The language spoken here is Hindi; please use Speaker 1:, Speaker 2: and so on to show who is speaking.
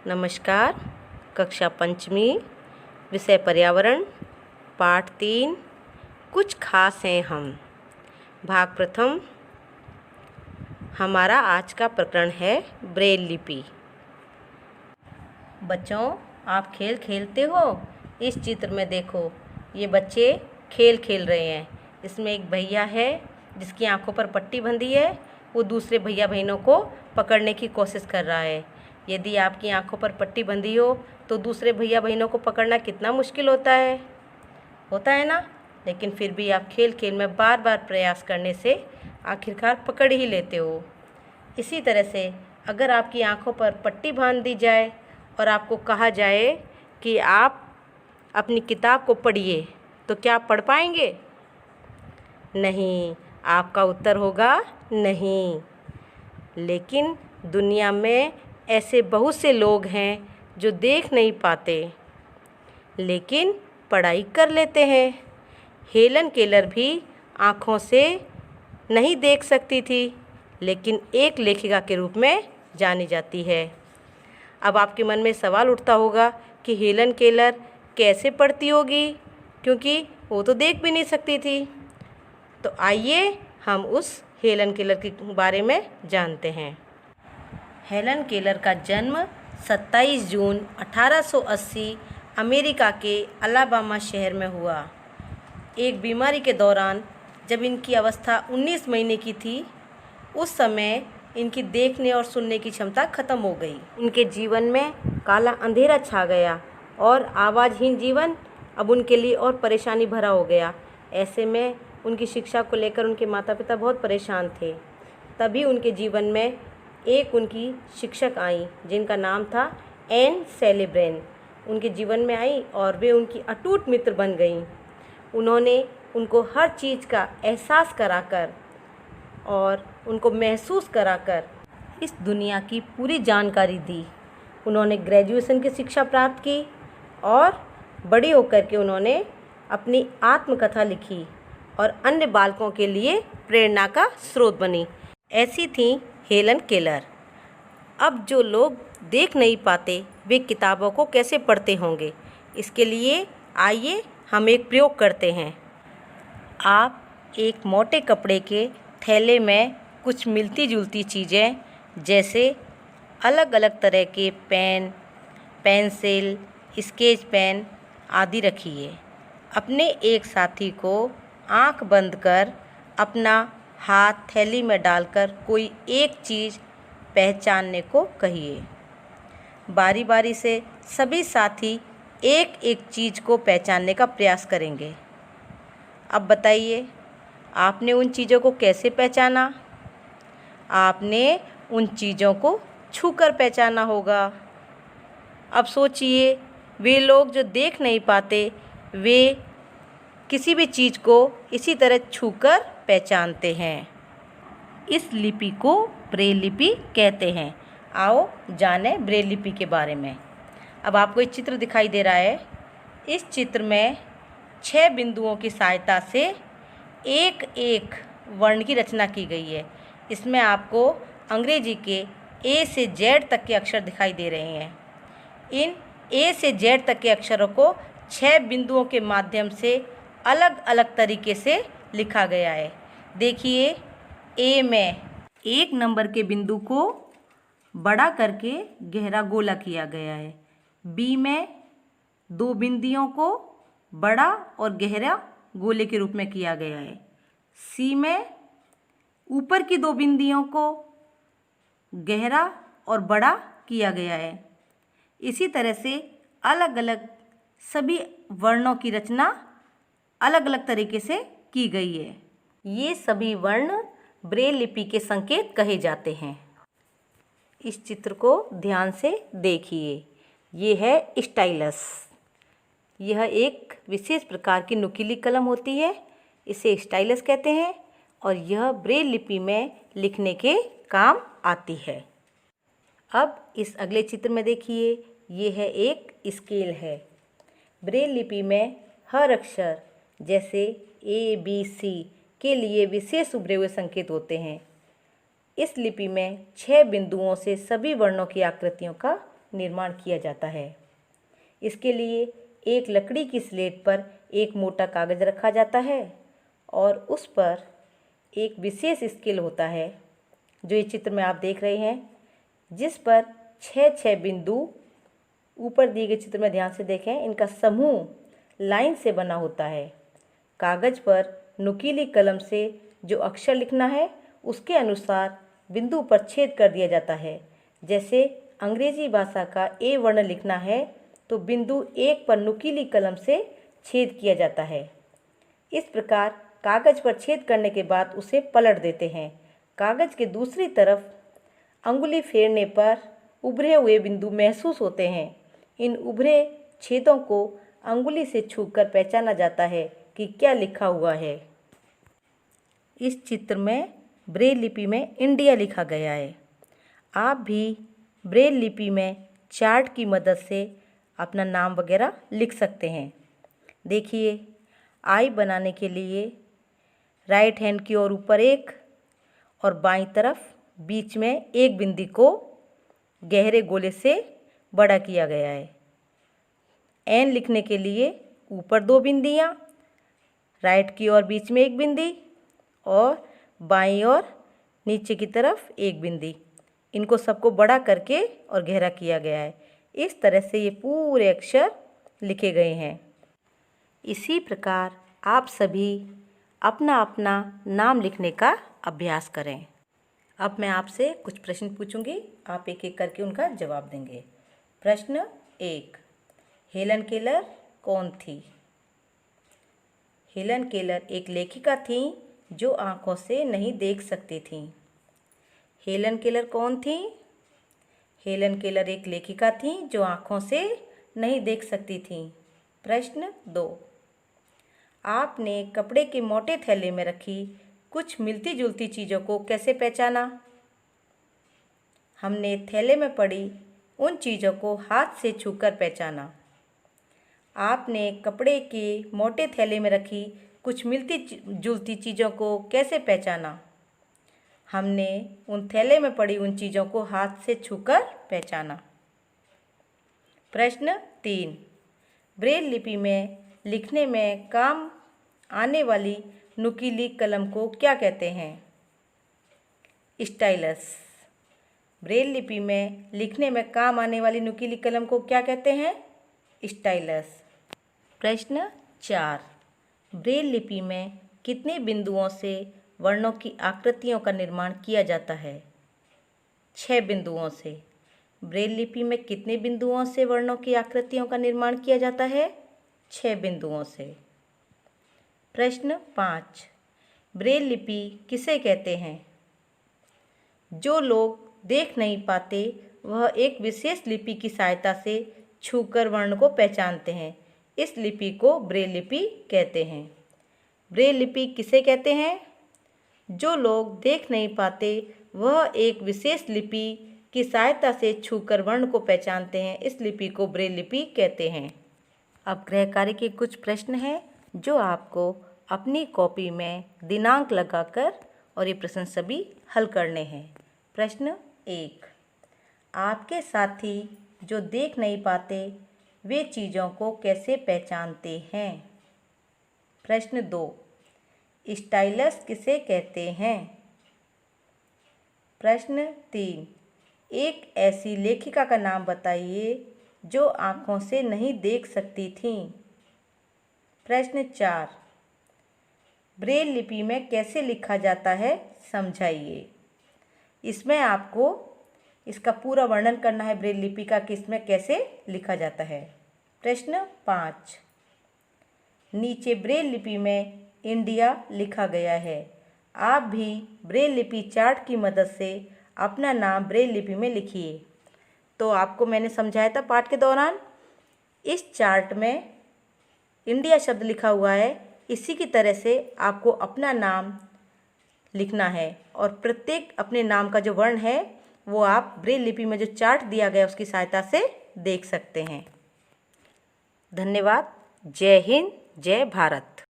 Speaker 1: नमस्कार। कक्षा पंचमी, विषय पर्यावरण, पाठ 3, कुछ खास हैं हम। भाग प्रथम। हमारा आज का प्रकरण है ब्रेल लिपि। बच्चों, आप खेल खेलते हो? इस चित्र में देखो, ये बच्चे खेल खेल रहे हैं। इसमें एक भैया है जिसकी आंखों पर पट्टी बंधी है। वो दूसरे भैया बहनों को पकड़ने की कोशिश कर रहा है। यदि आपकी आंखों पर पट्टी बंधी हो तो दूसरे भैया बहनों को पकड़ना कितना मुश्किल होता है ना? लेकिन फिर भी आप खेल खेल में बार बार प्रयास करने से आखिरकार पकड़ ही लेते हो। इसी तरह से अगर आपकी आंखों पर पट्टी बांध दी जाए और आपको कहा जाए कि आप अपनी किताब को पढ़िए, तो क्या आप पढ़ पाएंगे? नहीं, आपका उत्तर होगा नहीं। लेकिन दुनिया में ऐसे बहुत से लोग हैं जो देख नहीं पाते लेकिन पढ़ाई कर लेते हैं। हेलन केलर भी आँखों से नहीं देख सकती थी, लेकिन एक लेखिका के रूप में जानी जाती है। अब आपके मन में सवाल उठता होगा कि हेलन केलर कैसे पढ़ती होगी, क्योंकि वो तो देख भी नहीं सकती थी। तो आइए हम उस हेलन केलर के बारे में जानते हैं। हेलन केलर का जन्म 27 जून 1880 अमेरिका के अलाबामा शहर में हुआ। एक बीमारी के दौरान जब इनकी अवस्था 19 महीने की थी, उस समय इनकी देखने और सुनने की क्षमता खत्म हो गई। इनके जीवन में काला अंधेरा छा गया और आवाज़हीन जीवन अब उनके लिए और परेशानी भरा हो गया। ऐसे में उनकी शिक्षा को लेकर उनके माता पिता बहुत परेशान थे। तभी उनके जीवन में एक उनकी शिक्षक आई जिनका नाम था एन सेलिब्रेन। उनके जीवन में आई और वे उनकी अटूट मित्र बन गईं। उन्होंने उनको हर चीज़ का एहसास कराकर और उनको महसूस कराकर इस दुनिया की पूरी जानकारी दी। उन्होंने ग्रेजुएशन की शिक्षा प्राप्त की और बड़ी होकर के उन्होंने अपनी आत्मकथा लिखी और अन्य बालकों के लिए प्रेरणा का स्रोत बनी। ऐसी थी हेलन केलर। अब जो लोग देख नहीं पाते वे किताबों को कैसे पढ़ते होंगे? इसके लिए आइए हम एक प्रयोग करते हैं। आप एक मोटे कपड़े के थैले में कुछ मिलती जुलती चीज़ें जैसे अलग अलग तरह के पेन, पेंसिल, स्केच पेन आदि रखिए। अपने एक साथी को आंख बंद कर अपना हाथ थैली में डालकर कोई एक चीज़ पहचानने को कहिए। बारी बारी से सभी साथी एक एक चीज़ को पहचानने का प्रयास करेंगे। अब बताइए, आपने उन चीज़ों को कैसे पहचाना? आपने उन चीज़ों को छूकर पहचाना होगा। अब सोचिए, वे लोग जो देख नहीं पाते वे किसी भी चीज़ को इसी तरह छूकर पहचानते हैं। इस लिपि को ब्रेल लिपि कहते हैं। आओ जाने ब्रेल लिपि के बारे में। अब आपको एक चित्र दिखाई दे रहा है। इस चित्र में 6 बिंदुओं की सहायता से एक एक वर्ण की रचना की गई है। इसमें आपको अंग्रेजी के ए से जेड तक के अक्षर दिखाई दे रहे हैं। इन ए से जेड तक के अक्षरों को 6 बिंदुओं के माध्यम से अलग अलग तरीके से लिखा गया है। देखिए, ए में 1 नंबर के बिंदु को बड़ा करके गहरा गोला किया गया है। बी में 2 बिंदियों को बड़ा और गहरा गोले के रूप में किया गया है। सी में ऊपर की 2 बिंदियों को गहरा और बड़ा किया गया है। इसी तरह से अलग अलग सभी वर्णों की रचना अलग अलग तरीके से की गई है। ये सभी वर्ण ब्रेल लिपि के संकेत कहे जाते हैं। इस चित्र को ध्यान से देखिए। ये है स्टाइलस। यह एक विशेष प्रकार की नुकीली कलम होती है, इसे स्टाइलस कहते हैं और यह ब्रेल लिपि में लिखने के काम आती है। अब इस अगले चित्र में देखिए, ये है एक स्केल है। ब्रेल लिपि में हर अक्षर जैसे ए, बी, सी के लिए विशेष उभरे हुए संकेत होते हैं। इस लिपि में 6 बिंदुओं से सभी वर्णों की आकृतियों का निर्माण किया जाता है। इसके लिए एक लकड़ी की स्लेट पर एक मोटा कागज़ रखा जाता है और उस पर एक विशेष स्केल होता है जो इस चित्र में आप देख रहे हैं, जिस पर 6 बिंदु ऊपर दिए गए चित्र में ध्यान से देखें, इनका समूह लाइन से बना होता है। कागज़ पर नुकीली कलम से जो अक्षर लिखना है उसके अनुसार बिंदु पर छेद कर दिया जाता है। जैसे अंग्रेजी भाषा का ए वर्ण लिखना है तो बिंदु 1 पर नुकीली कलम से छेद किया जाता है। इस प्रकार कागज़ पर छेद करने के बाद उसे पलट देते हैं। कागज़ के दूसरी तरफ अंगुली फेरने पर उभरे हुए बिंदु महसूस होते हैं। इन उभरे छेदों को अंगुली से छूकर पहचाना जाता है कि क्या लिखा हुआ है। इस चित्र में ब्रेल लिपि में इंडिया लिखा गया है। आप भी ब्रेल लिपि में चार्ट की मदद से अपना नाम वगैरह लिख सकते हैं। देखिए, आई बनाने के लिए राइट हैंड की ओर ऊपर एक और बाईं तरफ बीच में एक बिंदी को गहरे गोले से बड़ा किया गया है। एन लिखने के लिए ऊपर 2 बिंदियाँ, राइट की ओर बीच में एक बिंदी और बाईं ओर नीचे की तरफ एक बिंदी, इनको सबको बड़ा करके और गहरा किया गया है। इस तरह से ये पूरे अक्षर लिखे गए हैं। इसी प्रकार आप सभी अपना अपना नाम लिखने का अभ्यास करें। अब मैं आपसे कुछ प्रश्न पूछूंगी, आप एक एक करके उनका जवाब देंगे। प्रश्न 1, हेलन केलर कौन थी? हेलन केलर एक लेखिका थी जो आँखों से नहीं देख सकती थी। हेलन केलर कौन थी? हेलन केलर एक लेखिका थी जो आँखों से नहीं देख सकती थी। प्रश्न 2, आपने कपड़े के मोटे थैले में रखी कुछ मिलती जुलती चीज़ों को कैसे पहचाना? हमने थैले में पड़ी उन चीज़ों को हाथ से छूकर पहचाना। आपने कपड़े के मोटे थैले में रखी कुछ मिलती जुलती चीज़ों को कैसे पहचाना? हमने उन थैले में पड़ी उन चीज़ों को हाथ से छूकर पहचाना। प्रश्न 3, ब्रेल लिपि में लिखने में काम आने वाली नुकीली कलम को क्या कहते हैं? स्टाइलस। ब्रेल लिपि में लिखने में काम आने वाली नुकीली कलम को क्या कहते हैं? स्टाइलस। प्रश्न 4, ब्रेल लिपि में कितने बिंदुओं से वर्णों की आकृतियों का निर्माण किया जाता है? 6 बिंदुओं से। ब्रेल लिपि में कितने बिंदुओं से वर्णों की आकृतियों का निर्माण किया जाता है? 6 बिंदुओं से। प्रश्न 5, ब्रेल लिपि किसे कहते हैं? जो लोग देख नहीं पाते वह एक विशेष लिपि की सहायता से छूकर वर्ण को पहचानते हैं। इस लिपि को ब्रेल लिपि कहते हैं। ब्रेल लिपि किसे कहते हैं? जो लोग देख नहीं पाते वह एक विशेष लिपि की सहायता से छूकर वर्ण को पहचानते हैं। इस लिपि को ब्रेल लिपि कहते हैं। अब गृह कार्य के कुछ प्रश्न हैं जो आपको अपनी कॉपी में दिनांक लगाकर और ये प्रश्न सभी हल करने हैं। प्रश्न 1, आपके साथी जो देख नहीं पाते वे चीज़ों को कैसे पहचानते हैं? प्रश्न 2, स्टाइलस किसे कहते हैं? प्रश्न 3, एक ऐसी लेखिका का नाम बताइए जो आँखों से नहीं देख सकती थीं। प्रश्न 4, ब्रेल लिपि में कैसे लिखा जाता है समझाइए। इसमें आपको इसका पूरा वर्णन करना है ब्रेल लिपि का कि इसमें कैसे लिखा जाता है। प्रश्न 5, नीचे ब्रेल लिपि में इंडिया लिखा गया है। आप भी ब्रेल लिपि चार्ट की मदद से अपना नाम ब्रेल लिपि में लिखिए। तो आपको मैंने समझाया था पाठ के दौरान, इस चार्ट में इंडिया शब्द लिखा हुआ है। इसी की तरह से आपको अपना नाम लिखना है और प्रत्येक अपने नाम का जो वर्ण है वो आप ब्रेल लिपि में जो चार्ट दिया गया उसकी सहायता से देख सकते हैं। धन्यवाद। जय हिंद, जय भारत।